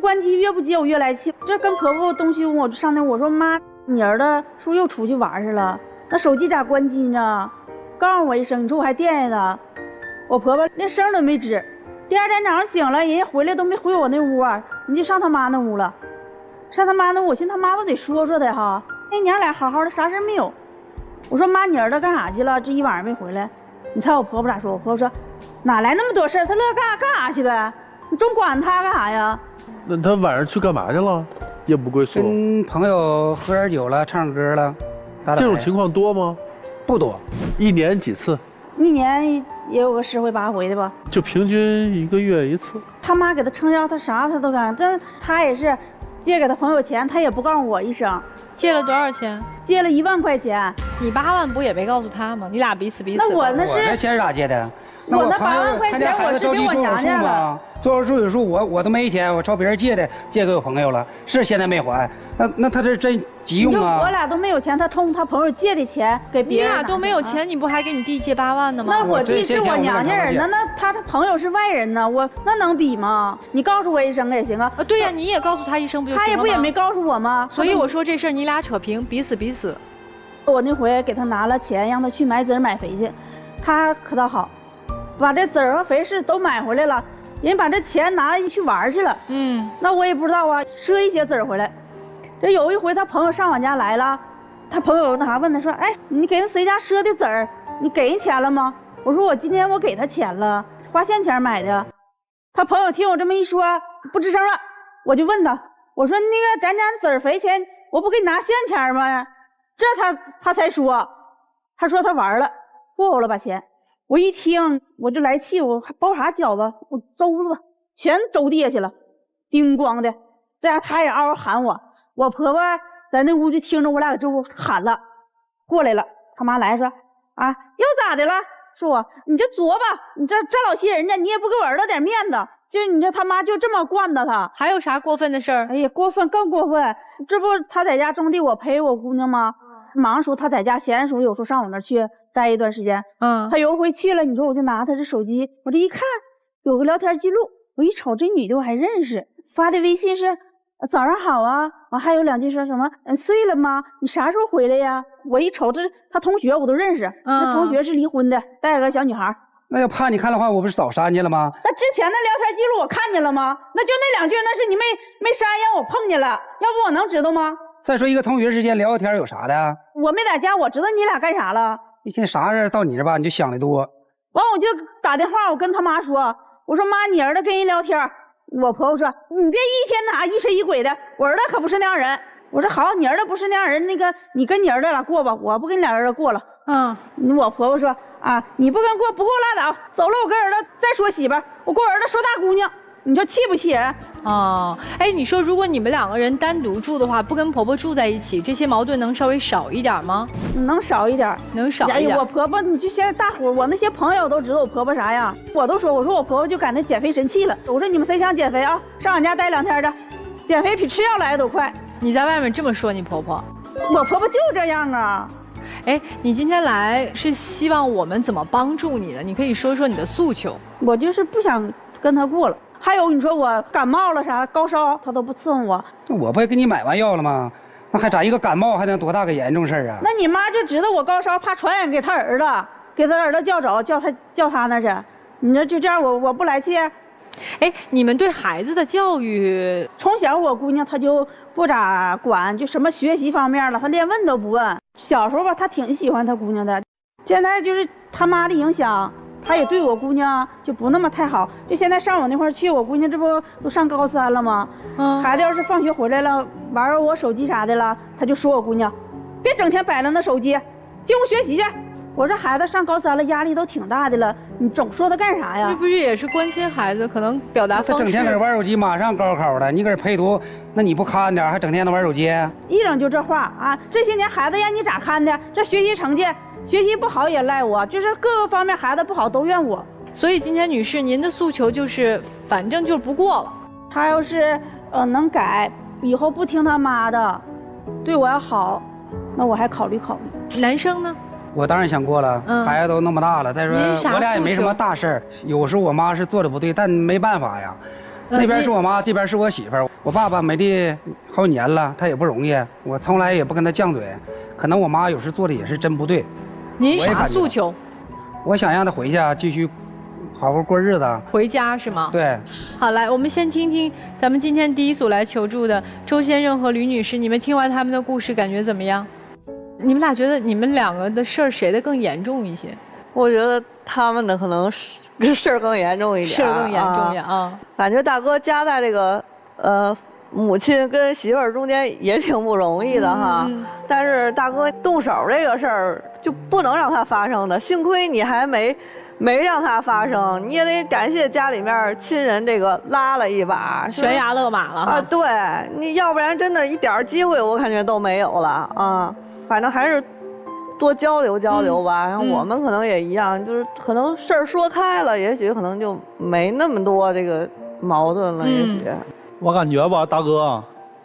关机越不接我越来气。这跟婆婆东西我就上那，我说妈，你儿子是不是又出去玩去了？那手机咋关机呢？告诉我一声，你说我还惦记他。我婆婆连声都没吱。第2天早上醒了，人家回来都没回我那屋啊，你就上他妈那屋了。上他妈那屋，我寻思他妈不得说说他哈。那娘俩好好的，啥事没有。我说妈，你儿子干啥去了？这一晚上没回来。你猜我婆婆咋说？我婆婆说，哪来那么多事儿？他乐干啥去呗。你总管他干啥呀？那他晚上去干嘛去了？夜不归宿。跟朋友喝点酒了，唱歌了，打打牌这种情况多吗？不多，一年几次？一年也有个10回8回的吧。就平均1个月1次。他妈给他撑腰，他啥他都干。这他也是借给他朋友钱，他也不告诉我一声。借了多少钱？借了1万块钱。你8万不也没告诉他吗？你俩彼此。那我那是我那钱是咋借的？我那8万块钱我是给我娘家了。做完手术我都没钱，我朝别人借的，借给我朋友了，是现在没还。那他这真急用啊！我俩都没有钱，他冲他朋友借的钱给别人。你俩都没有钱，你不还给你弟借8万呢吗？那我弟是我娘家人呢，那他朋友是外人呢，我那能比吗？你告诉我一声也行啊。对呀，你也告诉他一声不就行了吗？他也不也没告诉我吗？所以我说这事儿你俩扯平，彼此。我那回给他拿了钱，让他去买籽买肥去，他可倒好，把这籽和肥是都买回来了。人把这钱拿了去玩去了，那我也不知道啊，赊一些籽回来。这有一回他朋友上我家来了，他朋友那啥问他说：“哎，你给人谁家赊的籽儿，你给人钱了吗？”我说：“我今天我给他钱了，花现钱买的。”他朋友听我这么一说，不吱声了。我就问他，我说：“那个咱家籽儿肥钱，我不给你拿现钱吗？”这他才说，他说他玩了，霍霍了把钱。我一听我就来气，我还包啥饺子，我周子全周地下去了，叮咣的。这样他也嗷嗷喊我，我婆婆在那屋就听着我俩搁这屋喊了，过来了。他妈来说啊，又咋的了？说我你就作吧，你这老些人家，你也不给我儿子点面子，就你这他妈就这么惯着他。还有啥过分的事儿？哎呀，过分更过分，这不他在家种地，我陪我姑娘吗？忙的时候他在家，闲的时候有时候上我那儿去待一段时间。他有一回去了，你说我就拿他这手机，我这一看有个聊天记录，我一瞅这女的我还认识，发的微信是早上好啊，完还有2句说什么睡了吗？你啥时候回来呀？我一瞅这他同学我都认识，那同学是离婚的，带个小女孩。那要怕你看的话，我不是早删去了吗？那之前的聊天记录我看见了吗？那就那2句，那是你没删，让我碰见了，要不我能知道吗？再说一个同学之间聊天有啥的？我没在家，我知道你俩干啥了。一天啥事到你这吧，你就想的多。完我就打电话，我跟他妈说，我说妈，你儿子跟人聊天。我婆婆说你别一天哪一神一鬼的，我儿子可不是那样人。我说好，你儿子不是那样人，那个你跟你儿子俩过吧，我不跟你俩儿子过了。我婆婆说啊，你不跟过不过拉倒，走了我跟儿子再说媳妇儿，我跟我儿子说大姑娘。你说气不气人？哎，你说如果你们2个人单独住的话，不跟婆婆住在一起，这些矛盾能稍微少一点吗？能少一点，能少一点。我婆婆，你就现在大伙我那些朋友都知道我婆婆啥样，我都说，我说我婆婆就赶那减肥神器了。我说你们谁想减肥啊？上俺家待2天的，减肥比吃药来的都快。你在外面这么说你婆婆？我婆婆就这样啊。哎，你今天来是希望我们怎么帮助你的？你可以说说你的诉求。我就是不想跟她过了。还有你说我感冒了啥高烧，他都不伺候我。我不也给你买完药了吗？那还咋一个感冒还能多大个严重事啊？那你妈就知道我高烧，怕传染给他儿子，给他儿子叫走，叫他那去。你说就这样，我不来气。哎，你们对孩子的教育，从小我姑娘她就不咋管，就什么学习方面了，她连问都不问。小时候吧，她挺喜欢她姑娘的，现在就是他妈的影响。他也对我姑娘就不那么太好，就现在上我那块去，我姑娘这不都上高3了吗？孩子要是放学回来了，玩我手机啥的了，他就说我姑娘，别整天摆着那手机，进屋学习去。我说孩子上高3了，压力都挺大的了，你总说他干啥呀？这不是也是关心孩子，可能表达方式。他整天搁这玩手机，马上高考了，你搁这陪读，那你不看点，还整天都玩手机？一整就这话啊！这些年孩子让你咋看的？这学习成绩。学习不好也赖我，就是各个方面孩子不好都怨我。所以今天女士，您的诉求就是，反正就不过了。他要是能改，以后不听他妈的，对我要好，那我还考虑考虑。男生呢？我当然想过了，孩子都那么大了，再说我俩也没什么大事儿。有时候我妈是做的不对，但没办法呀。那边是我妈，这边是我媳妇儿。我爸爸没的好几年了，他也不容易，我从来也不跟他犟嘴。可能我妈有时做的也是真不对。您啥诉求？我想让他回家继续好好过日子。回家是吗？对。好，来，我们先听听咱们今天第一组来求助的周先生和吕女士，你们听完他们的故事，感觉怎么样？你们俩觉得你们2个的事儿谁的更严重一些？我觉得他们的可能事儿更严重一点。事儿更严重一点啊。感觉大哥夹在这个母亲跟媳妇儿中间也挺不容易的哈。但是大哥动手这个事儿就不能让它发生的，幸亏你还没让它发生，你也得感谢家里面亲人这个拉了一把，悬崖勒马了啊！对，你要不然真的一点机会我感觉都没有了啊。反正还是多交流交流吧。然后我们可能也一样，就是可能事儿说开了，也许可能就没那么多这个矛盾了。也许我感觉吧，大哥，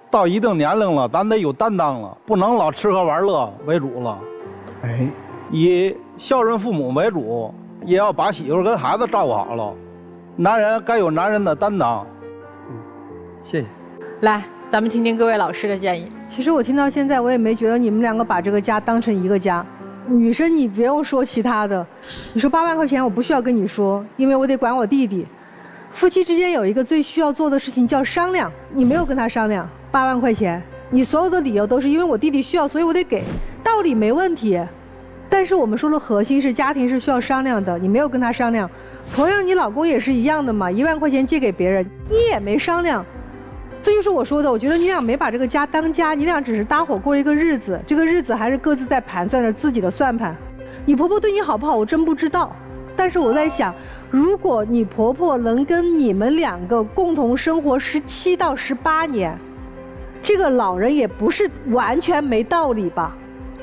到一定年龄了，咱得有担当了，不能老吃喝玩乐为主了。哎，以孝顺父母为主。也要把媳妇跟孩子照顾好了，男人该有男人的担当。谢谢。来，咱们听听各位老师的建议。其实我听到现在，我也没觉得你们两个把这个家当成一个家。女生你不用说其他的，你说8万块钱我不需要跟你说，因为我得管我弟弟。夫妻之间有一个最需要做的事情叫商量，你没有跟他商量8万块钱，你所有的理由都是因为我弟弟需要，所以我得给，道理没问题。但是我们说的核心是家庭是需要商量的，你没有跟他商量。同样，你老公也是一样的嘛，1万块钱借给别人，你也没商量。这就是我说的，我觉得你俩没把这个家当家，你俩只是搭伙过一个日子，这个日子还是各自在盘算着自己的算盘。你婆婆对你好不好，我真不知道。但是我在想，如果你婆婆能跟你们2个共同生活17到18年，这个老人也不是完全没道理吧？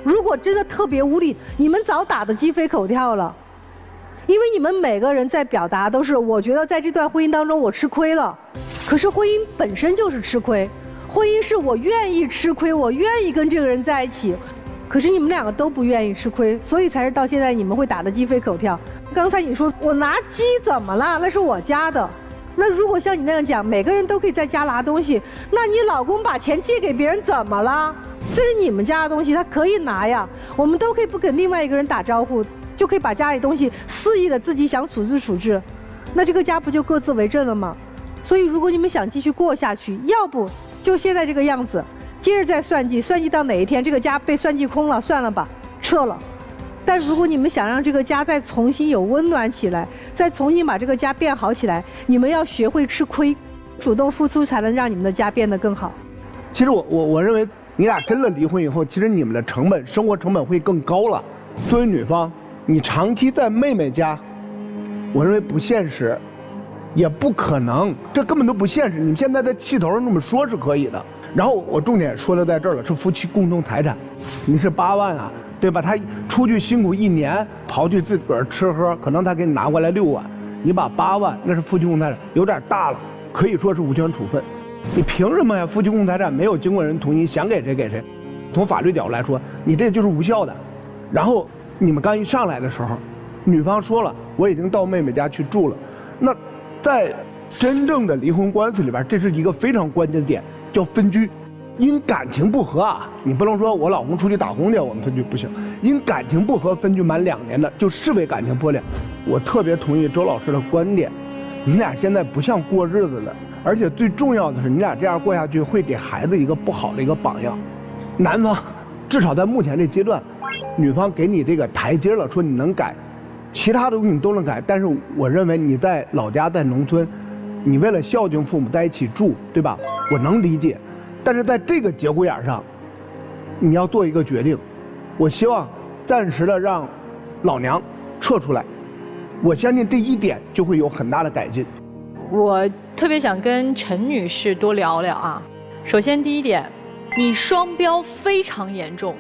如果真的特别无理，你们早打得鸡飞狗跳了。因为你们每个人在表达都是，我觉得在这段婚姻当中我吃亏了。可是婚姻本身就是吃亏，婚姻是我愿意吃亏，我愿意跟这个人在一起。可是你们2个都不愿意吃亏，所以才是到现在你们会打得鸡飞狗跳。刚才你说我拿鸡怎么了？那是我家的。那如果像你那样讲，每个人都可以在家拿东西，那你老公把钱借给别人怎么了？这是你们家的东西，他可以拿呀。我们都可以不跟另外一个人打招呼，就可以把家里东西肆意的自己想处置处置，那这个家不就各自为政了吗？所以如果你们想继续过下去，要不就现在这个样子，接着再算计，算计到哪一天这个家被算计空了，算了吧，撤了。但如果你们想让这个家再重新有温暖起来，再重新把这个家变好起来，你们要学会吃亏，主动付出，才能让你们的家变得更好。其实我认为你俩真的离婚以后，其实你们的成本，生活成本会更高了。作为女方，你长期在妹妹家，我认为不现实，也不可能，这根本都不现实。你们现在在气头上这么说是可以的。然后我重点说的在这儿了，是夫妻共同财产。你是8万啊，对吧？他出去辛苦1年，刨去自个儿吃喝，可能他给你拿回来6万，你把8万，那是夫妻共同财产，有点大了，可以说是无权处分。你凭什么呀？夫妻共同财产没有经过人同意，想给谁给谁。从法律角度来说，你这就是无效的。然后你们刚一上来的时候，女方说了，我已经到妹妹家去住了。那在真正的离婚官司里边，这是一个非常关键的点，叫分居。因感情不和啊，你不能说我老公出去打工去，我们分居不行。因感情不和分居满2年的，就视为感情破裂。我特别同意周老师的观点，你俩现在不像过日子的，而且最重要的是，你俩这样过下去会给孩子一个不好的一个榜样。男方至少在目前这阶段，女方给你这个台阶了，说你能改，其他的东西你都能改。但是我认为你在老家在农村，你为了孝敬父母在一起住，对吧？我能理解。但是在这个节骨眼上，你要做一个决定。我希望暂时的让老娘撤出来，我相信这一点就会有很大的改进。我特别想跟陈女士多聊聊啊。首先第一点，你双标非常严重，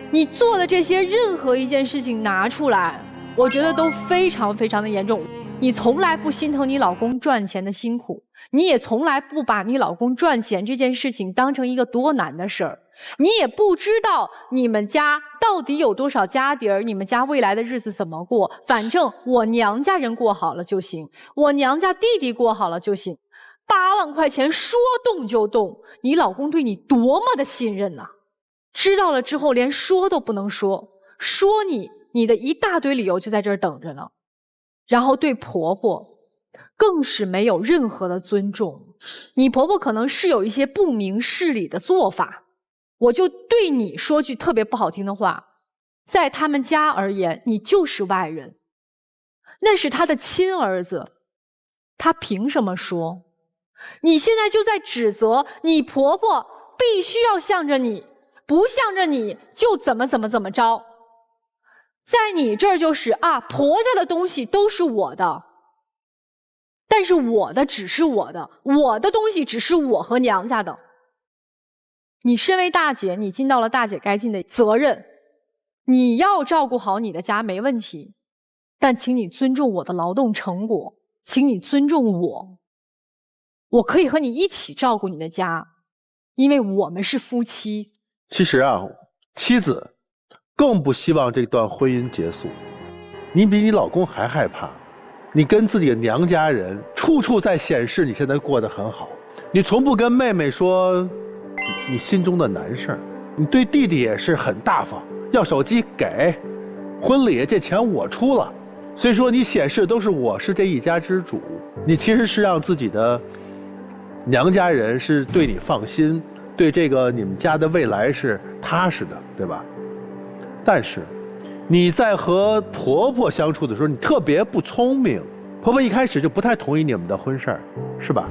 你做的这些任何一件事情拿出来，我觉得都非常非常的严重。你从来不心疼你老公赚钱的辛苦，你也从来不把你老公赚钱这件事情当成一个多难的事儿，你也不知道你们家到底有多少家底儿，你们家未来的日子怎么过，反正我娘家人过好了就行，我娘家弟弟过好了就行。8万块钱说动就动，你老公对你多么的信任呐！知道了之后连说都不能说，说你的一大堆理由就在这儿等着呢。然后对婆婆更是没有任何的尊重，你婆婆可能是有一些不明事理的做法，我就对你说句特别不好听的话，在他们家而言，你就是外人，那是他的亲儿子，他凭什么说？你现在就在指责你婆婆必须要向着你，不向着你就怎么着。在你这儿就是啊，婆家的东西都是我的，但是我的只是我的，我的东西只是我和娘家的。你身为大姐，你尽到了大姐该尽的责任，你要照顾好你的家没问题，但请你尊重我的劳动成果，请你尊重我。我可以和你一起照顾你的家，因为我们是夫妻。其实啊，妻子更不希望这段婚姻结束，你比你老公还害怕。你跟自己的娘家人处处在显示你现在过得很好，你从不跟妹妹说你心中的难事儿，你对弟弟也是很大方，要手机给，婚礼这钱我出了，所以说你显示都是我是这一家之主，你其实是让自己的娘家人是对你放心，对这个你们家的未来是踏实的，对吧？但是你在和婆婆相处的时候，你特别不聪明，婆婆一开始就不太同意你们的婚事儿，是吧？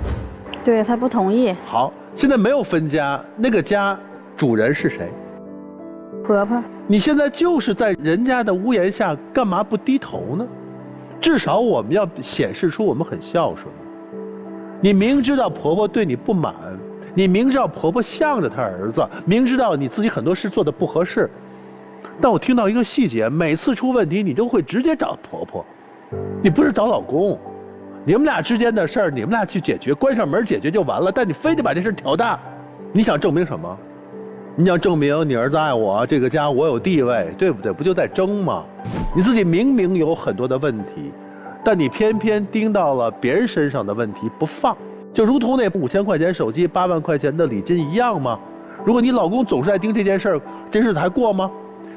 对，她不同意。好，现在没有分家，那个家主人是谁？婆婆。你现在就是在人家的屋檐下，干嘛不低头呢？至少我们要显示出我们很孝顺。你明知道婆婆对你不满，你明知道婆婆向着她儿子，明知道你自己很多事做的不合适，但我听到一个细节，每次出问题你都会直接找婆婆，你不是找老公，你们俩之间的事儿你们俩去解决，关上门解决就完了，但你非得把这事挑大，你想证明什么？你想证明你儿子爱我，这个家我有地位，对不对？不就在争吗？你自己明明有很多的问题，但你偏偏盯到了别人身上的问题不放，就如同那5000块钱手机、8万块钱的礼金一样吗？如果你老公总是在盯这件事儿，这日子还过吗？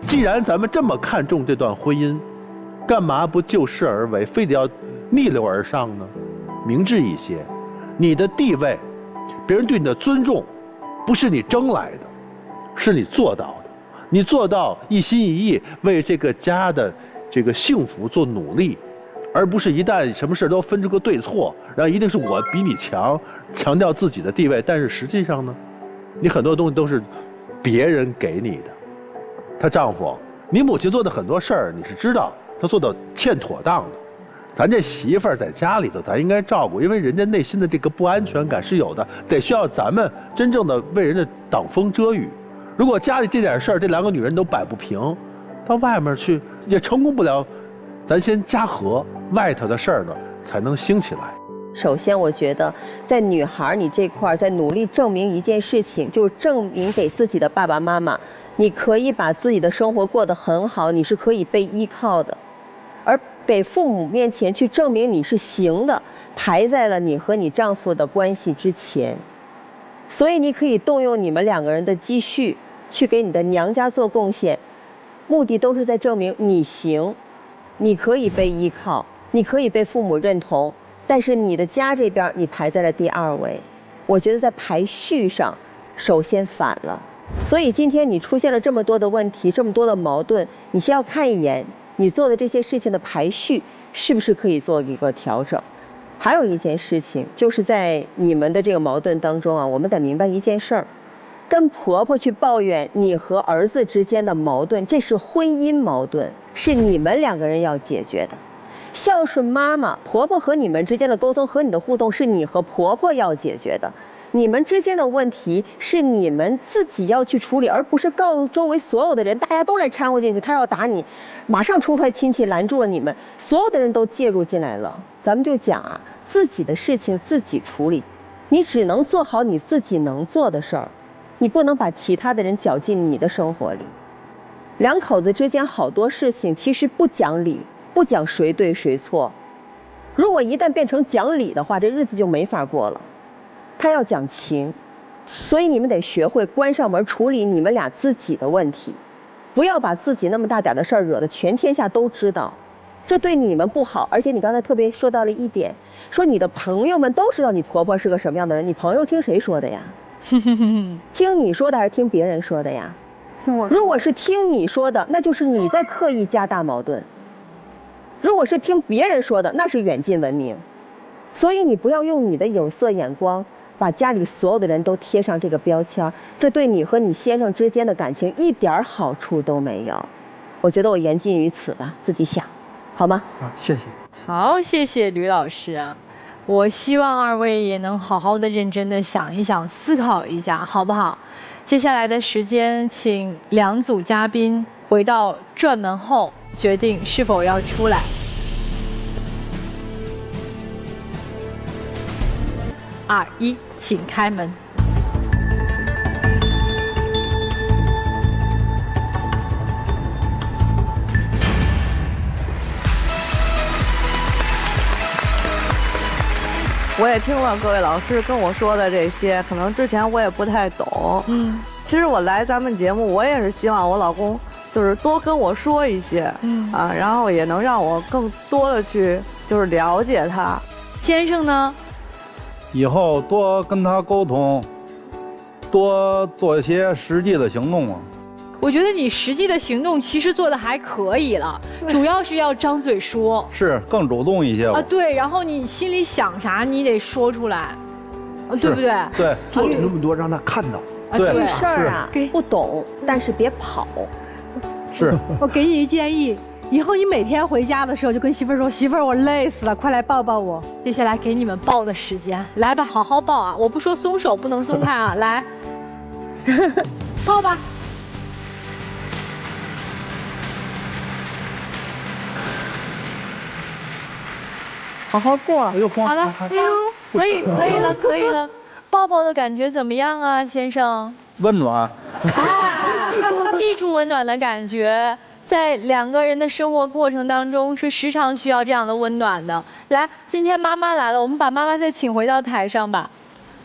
既然咱们这么看重这段婚姻，干嘛不就事而为，非得要逆流而上呢？明智一些，你的地位，别人对你的尊重，不是你争来的，是你做到的。你做到一心一意为这个家的这个幸福做努力，而不是一旦什么事都分出个对错，然后一定是我比你强，强调自己的地位。但是实际上呢，你很多东西都是别人给你的。她丈夫，你母亲做的很多事儿，你是知道她做的欠妥当的。咱这媳妇儿在家里头，咱应该照顾，因为人家内心的这个不安全感是有的，得需要咱们真正的为人家挡风遮雨。如果家里这点事儿，这2个女人都摆不平，到外面去也成功不了。咱先家和，外头的事儿呢才能兴起来。首先，我觉得在女孩你这块儿，在努力证明一件事情，就是证明给自己的爸爸妈妈，你可以把自己的生活过得很好，你是可以被依靠的，而给父母面前去证明你是行的，排在了你和你丈夫的关系之前。所以你可以动用你们2个人的积蓄去给你的娘家做贡献，目的都是在证明你行，你可以被依靠，你可以被父母认同，但是你的家这边你排在了第2位。我觉得在排序上首先反了。所以今天你出现了这么多的问题，这么多的矛盾，你先要看一眼你做的这些事情的排序是不是可以做一个调整。还有一件事情，就是在你们的这个矛盾当中啊，我们得明白一件事儿，跟婆婆去抱怨你和儿子之间的矛盾，这是婚姻矛盾，是你们2个人要解决的。孝顺妈妈，婆婆和你们之间的沟通和你的互动是你和婆婆要解决的，你们之间的问题是你们自己要去处理，而不是告诉周围所有的人，大家都来掺和进去，他要打你，马上冲出来亲戚拦住了你们，所有的人都介入进来了。咱们就讲啊，自己的事情自己处理，你只能做好你自己能做的事儿，你不能把其他的人搅进你的生活里。2口子之间好多事情其实不讲理，不讲谁对谁错。如果一旦变成讲理的话，这日子就没法过了。他要讲情，所以你们得学会关上门处理你们俩自己的问题，不要把自己那么大点的事儿惹得全天下都知道，这对你们不好。而且你刚才特别说到了一点，说你的朋友们都知道你婆婆是个什么样的人，你朋友听谁说的呀？听你说的还是听别人说的呀？如果是听你说的，那就是你在刻意加大矛盾；如果是听别人说的，那是远近闻名。所以你不要用你的有色眼光，把家里所有的人都贴上这个标签，这对你和你先生之间的感情一点好处都没有。我觉得我言尽于此吧，自己想，好吗？谢谢。好，谢谢吕老师啊。我希望二位也能好好的、认真的想一想、思考一下，好不好？接下来的时间，请两组嘉宾回到转门后，决定是否要出来。2、1，请开门。我也听了各位老师跟我说的这些，可能之前我也不太懂。其实我来咱们节目，我也是希望我老公就是多跟我说一些，然后也能让我更多的去就是了解他。先生呢？以后多跟他沟通，多做一些实际的行动啊。我觉得你实际的行动其实做的还可以了，主要是要张嘴说，是更主动一些啊。对，然后你心里想啥，你得说出来，对不对？对，做了那么多，让他看到。这事儿啊，不懂，但是别跑。是。我给你一建议，以后你每天回家的时候就跟媳妇儿说：“媳妇儿，我累死了，快来抱抱我。”接下来给你们抱的时间，来吧，好好抱啊！我不说松手，不能松开啊！来，抱吧。好好过，好了，哎呦，可以了，抱抱的感觉怎么样啊，先生？温暖。记住温暖的感觉，在两个人的生活过程当中是时常需要这样的温暖的。来，今天妈妈来了，我们把妈妈再请回到台上吧。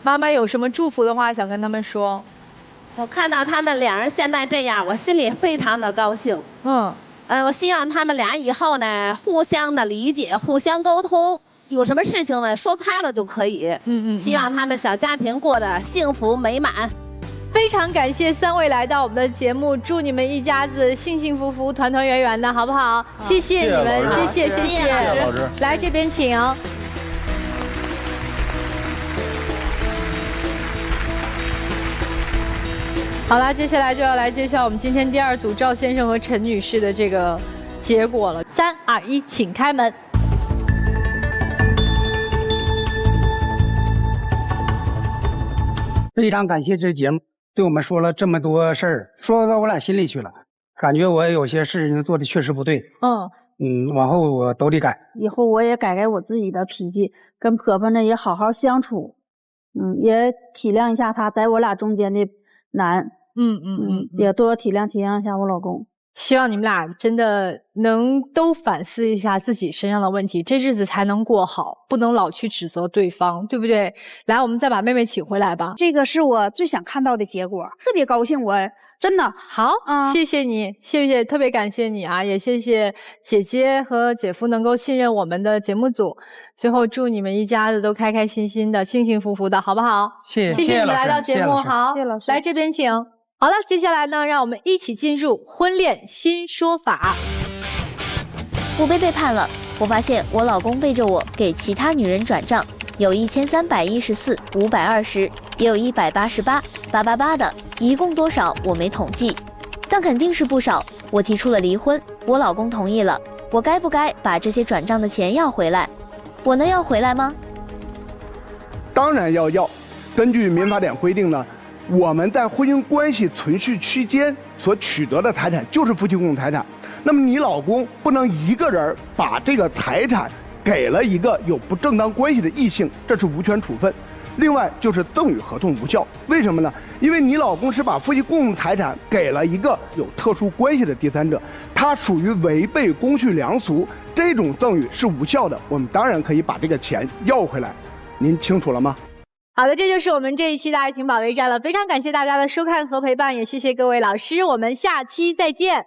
妈妈有什么祝福的话想跟他们说？我看到他们两人现在这样，我心里非常的高兴。我希望他们俩以后呢，互相的理解，互相沟通，有什么事情呢，说开了就可以。希望他们小家庭过得幸福美满。非常感谢3位来到我们的节目，祝你们一家子幸幸福福、团团圆圆的，好不好？谢谢你们，谢谢老师。来这边请。好了，接下来就要来揭晓我们今天第2组赵先生和陈女士的这个结果了。3、2、1，请开门。非常感谢这节目对我们说了这么多事儿，说到我俩心里去了，感觉我有些事情做的确实不对。往后我都得改。以后我也改改我自己的脾气，跟婆婆呢也好好相处，也体谅一下她在我俩中间的难，也多体谅一下我老公。希望你们俩真的能都反思一下自己身上的问题，这日子才能过好，不能老去指责对方，对不对？来，我们再把妹妹请回来吧。这个是我最想看到的结果，特别高兴，我真的好，谢谢你，谢谢，特别感谢你啊，也谢谢姐姐和姐夫能够信任我们的节目组。最后祝你们一家子都开开心心的，幸幸福福的，好不好？谢谢你们来到节目，好，来这边请。好了，接下来呢，让我们一起进入婚恋新说法。我被背叛了，我发现我老公背着我给其他女人转账，有1314、520，也有188、888的，一共多少我没统计，但肯定是不少。我提出了离婚，我老公同意了，我该不该把这些转账的钱要回来？我能要回来吗？当然要。根据民法典规定呢，我们在婚姻关系存续期间所取得的财产就是夫妻共同财产。那么你老公不能一个人把这个财产给了一个有不正当关系的异性，这是无权处分。另外就是赠与合同无效，为什么呢？因为你老公是把夫妻共同财产给了一个有特殊关系的第三者，他属于违背公序良俗，这种赠与是无效的。我们当然可以把这个钱要回来，您清楚了吗？好的，这就是我们这一期的爱情保卫战了。非常感谢大家的收看和陪伴，也谢谢各位老师，我们下期再见。